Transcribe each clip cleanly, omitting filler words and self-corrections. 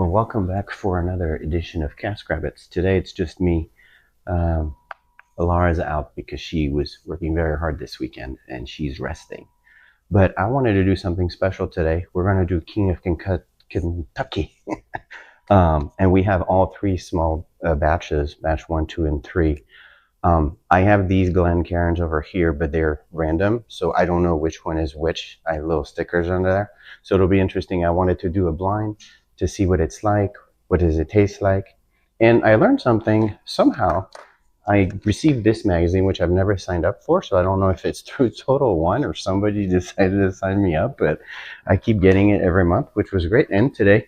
Well, welcome back for another edition of Caskrabbits. Today it's just me. Um, Alara's out because she was working very hard this weekend and she's resting. But I wanted to do something special today. We're going to do King of Kentucky. And we have all three small batches, batch 1, 2, and 3. I have these Glencairns over here, but they're random, so I don't know which one is which. I have little stickers under there. So it'll be interesting. I wanted to do a blind to see what it's like, what does it taste like. And I learned something somehow. I received this magazine, which I've never signed up for, so I don't know if it's through Total One or somebody decided to sign me up, but I keep getting it every month, which was great. And today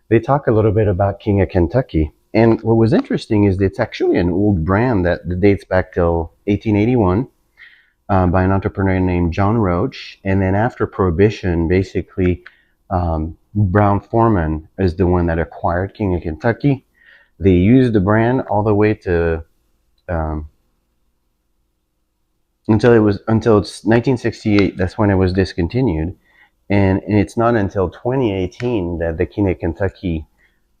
they talk a little bit about King of Kentucky. And what was interesting is it's actually an old brand that dates back till 1881 by an entrepreneur named John Roach. And then after Prohibition, basically, Brown Forman is the one that acquired King of Kentucky. They used the brand all the way to until it's 1968. That's when it was discontinued. And it's not until 2018 that the King of Kentucky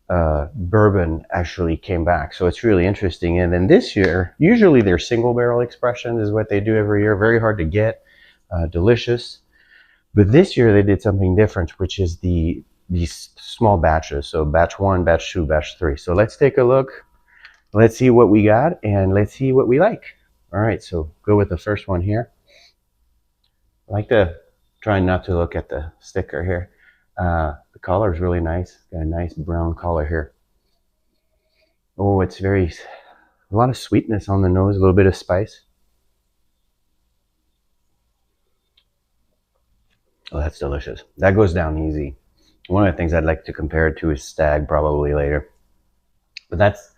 bourbon actually came back. So it's really interesting. And then this year, usually their single barrel expression is what they do every year. Very hard to get, delicious. But this year they did something different, which is these small batches. So batch 1, batch 2, batch 3. So let's take a look. Let's see what we got and let's see what we like. All right, so go with the first one here. I like to try not to look at the sticker here. The color is really nice. Got a nice brown color here. Oh, it's a lot of sweetness on the nose, a little bit of spice. Oh, that's delicious. That goes down easy. One of the things I'd like to compare it to is Stagg probably later. But that's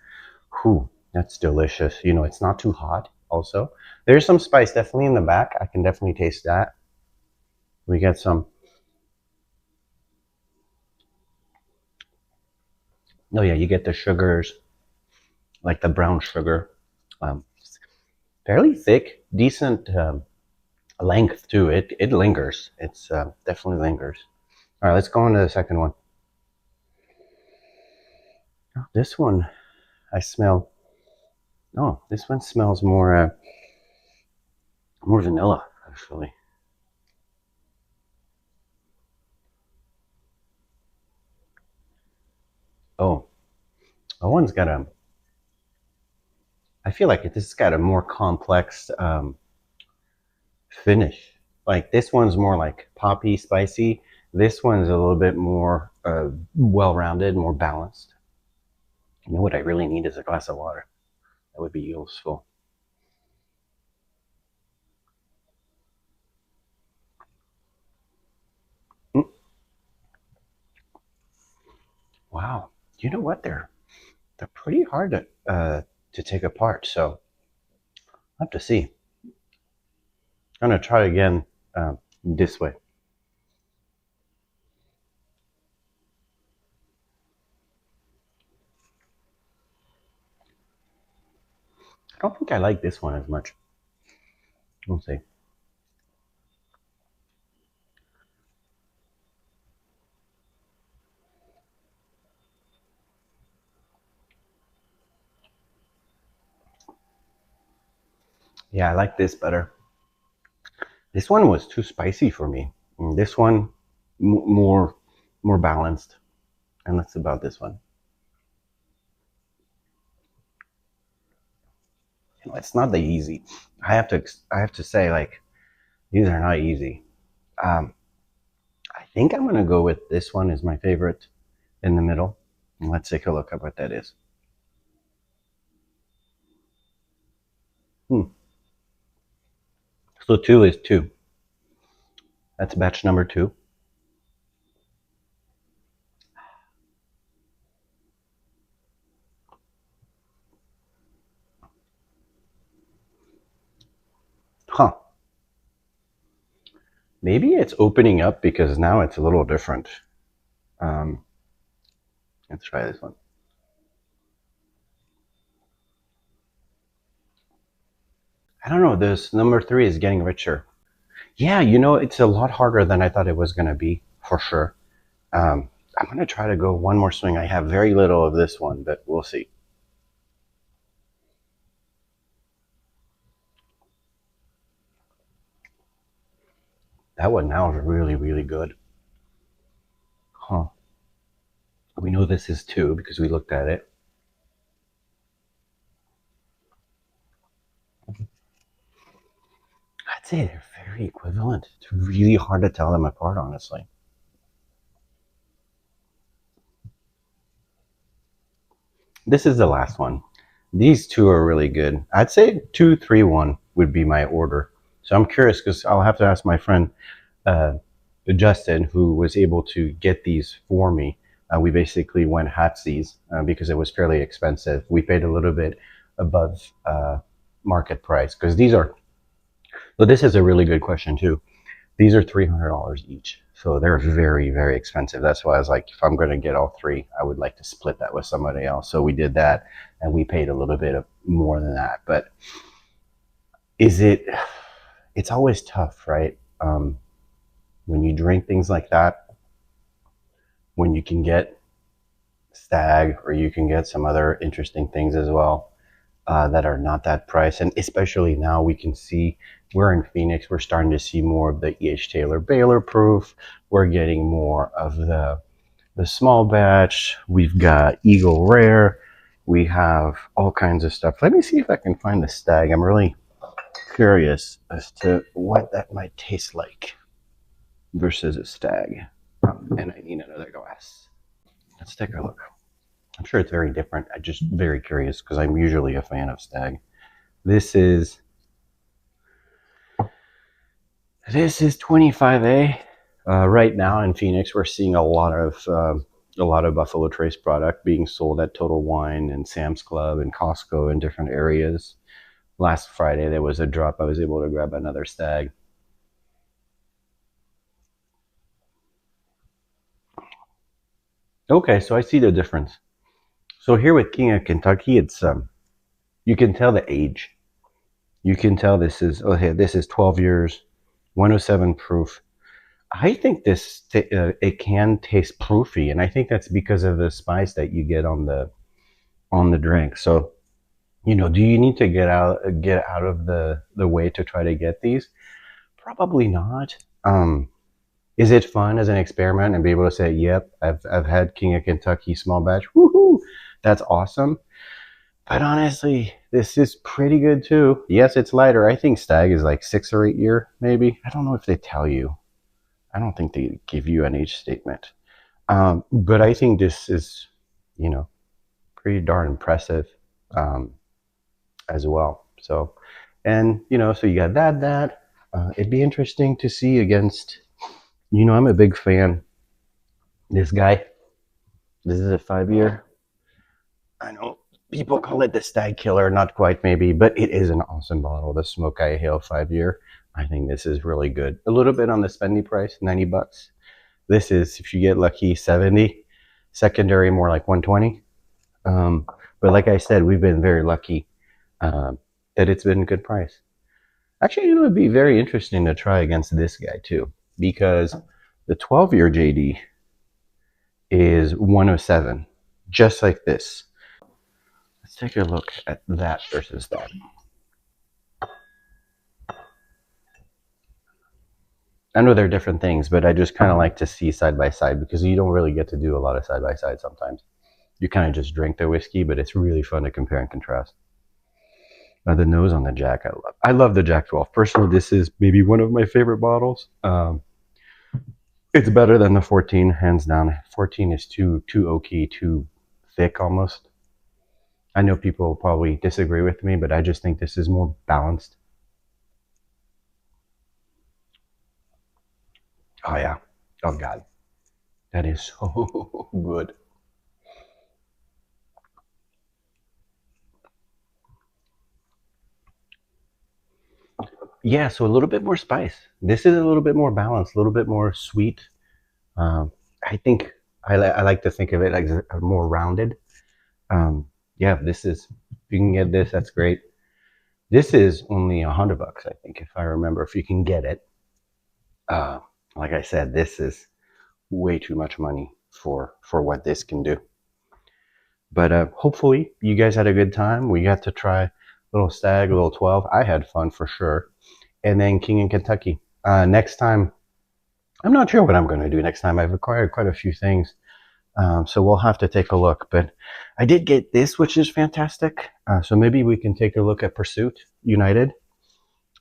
delicious. You know, it's not too hot also. There's some spice definitely in the back. I can definitely taste that. We get some. Oh yeah, you get the sugars, like the brown sugar. Fairly thick, decent length too. It lingers. It's definitely lingers. All right, let's go on to the second one. Oh, this one I smell. Oh, this one smells more vanilla actually. Oh, that one's got a. I feel like this has got a more complex finish. Like this one's more like poppy, spicy. This one's a little bit more well-rounded, more balanced. You know what I really need is a glass of water. That would be useful. Mm. Wow. You know what? They're pretty hard to take apart. So I'll have to see. I'm gonna try again this way. I don't think I like this one as much. We'll see. Yeah, I like this better. This one was too spicy for me. This one more balanced, and that's about this one. You know, it's not that easy. I have to say, like, these are not easy. Um, I think I'm gonna go with this one as my favorite in the middle. And let's take a look at what that is. So 2 is 2. That's batch number 2. Huh. Maybe it's opening up because now it's a little different. Let's try this one. I don't know. This number 3 is getting richer. Yeah, you know, it's a lot harder than I thought it was going to be, for sure. I'm going to try to go one more swing. I have very little of this one, but we'll see. That one now is really, really good. Huh. We know this is 2 because we looked at it. I'd say they're very equivalent. It's really hard to tell them apart, honestly. This is the last one. These 2 are really good. I'd say 2, 3, 1 would be my order. So I'm curious because I'll have to ask my friend uh, Justin, who was able to get these for me. We basically went halfsies because it was fairly expensive. We paid a little bit above market price because these are. Well, this is a really good question too. These are $300 each, so they're very, very expensive. That's why I was like, if I'm going to get all 3, I would like to split that with somebody else. So we did that, and we paid a little bit of more than that. But is it? It's always tough, right? When you drink things like that, when you can get stag or you can get some other interesting things as well that are not that price. And especially now we can see we're in Phoenix, we're starting to see more of the E.H. Taylor Baylor proof. We're getting more of the small batch. We've got Eagle Rare. We have all kinds of stuff. Let me see if I can find the stag. I'm really curious as to what that might taste like versus a stag. And I need another glass. Let's take a look. I'm sure it's very different. I'm just very curious because I'm usually a fan of stag. This is 25A. Right now in Phoenix, we're seeing a lot of Buffalo Trace product being sold at Total Wine and Sam's Club and Costco in different areas. Last Friday there was a drop. I was able to grab another stag. Okay, so I see the difference. So here with King of Kentucky, it's you can tell the age. You can tell this is 12 years, 107 proof. I think it can taste proofy, and I think that's because of the spice that you get on the drink. So, do you need to get out of the way to try to get these? Probably not. Is it fun as an experiment and be able to say, "Yep, I've had King of Kentucky small batch. Woohoo! That's awesome." But honestly, this is pretty good too. Yes, it's lighter. I think Stag is like 6 or 8 year, maybe. I don't know if they tell you. I don't think they give you an age statement. But I think this is, you know, pretty darn impressive as well. So, and so you got that. It'd be interesting to see against. I'm a big fan. This guy. This is a 5 year. I know people call it the Stag Killer, not quite maybe, but it is an awesome bottle. The smokeye Hail 5 year. I think this is really good. A little bit on the spendy price, $90. This is, if you get lucky, 70. Secondary, more like 120. But like I said, we've been very lucky that it's been a good price. Actually, it would be very interesting to try against this guy too, because the 12-year JD is 107, just like this. Let's take a look at that versus that. I know they're different things, but I just kind of like to see side by side because you don't really get to do a lot of side by side sometimes. You kind of just drink the whiskey, but it's really fun to compare and contrast. The nose on the Jack, I love. I love the Jack 12. Personally, this is maybe one of my favorite bottles. It's better than the 14, hands down. 14 is too oaky, too thick almost. I know people probably disagree with me, but I just think this is more balanced. Oh yeah. Oh God. That is so good. Yeah, so a little bit more spice. This is a little bit more balanced, a little bit more sweet. Um, I think I like to think of it like more rounded. Yeah, this is, if you can get this, that's great. This is only $100, I think, if I remember, if you can get it. Uh, like I said, this is way too much money for what this can do. But hopefully you guys had a good time. We got to try little stag, little 12. I had fun for sure. And then King in Kentucky. Next time, I'm not sure what I'm going to do next time. I've acquired quite a few things. So we'll have to take a look. But I did get this, which is fantastic. So maybe we can take a look at Pursuit United.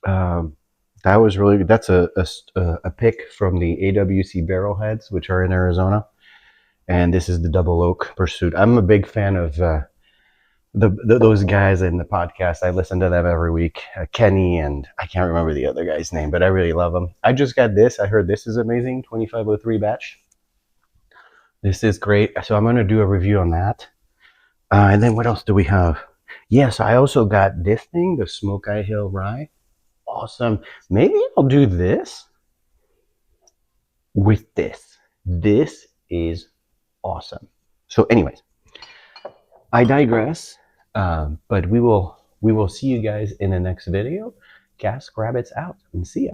That was really good. That's a pick from the AWC Barrelheads, which are in Arizona. And this is the Double Oak Pursuit. I'm a big fan of those guys in the podcast. I listen to them every week. Kenny, and I can't remember the other guy's name, but I really love them. I just got this. I heard this is amazing. 2503 batch. This is great. So I'm going to do a review on that. And then what else do we have? Yes, I also got this thing, the Smokeye Hill Rye. Awesome. Maybe I'll do this with this. This is awesome. So anyways, I digress. But we will see you guys in the next video. Caskrabbits out, and see ya.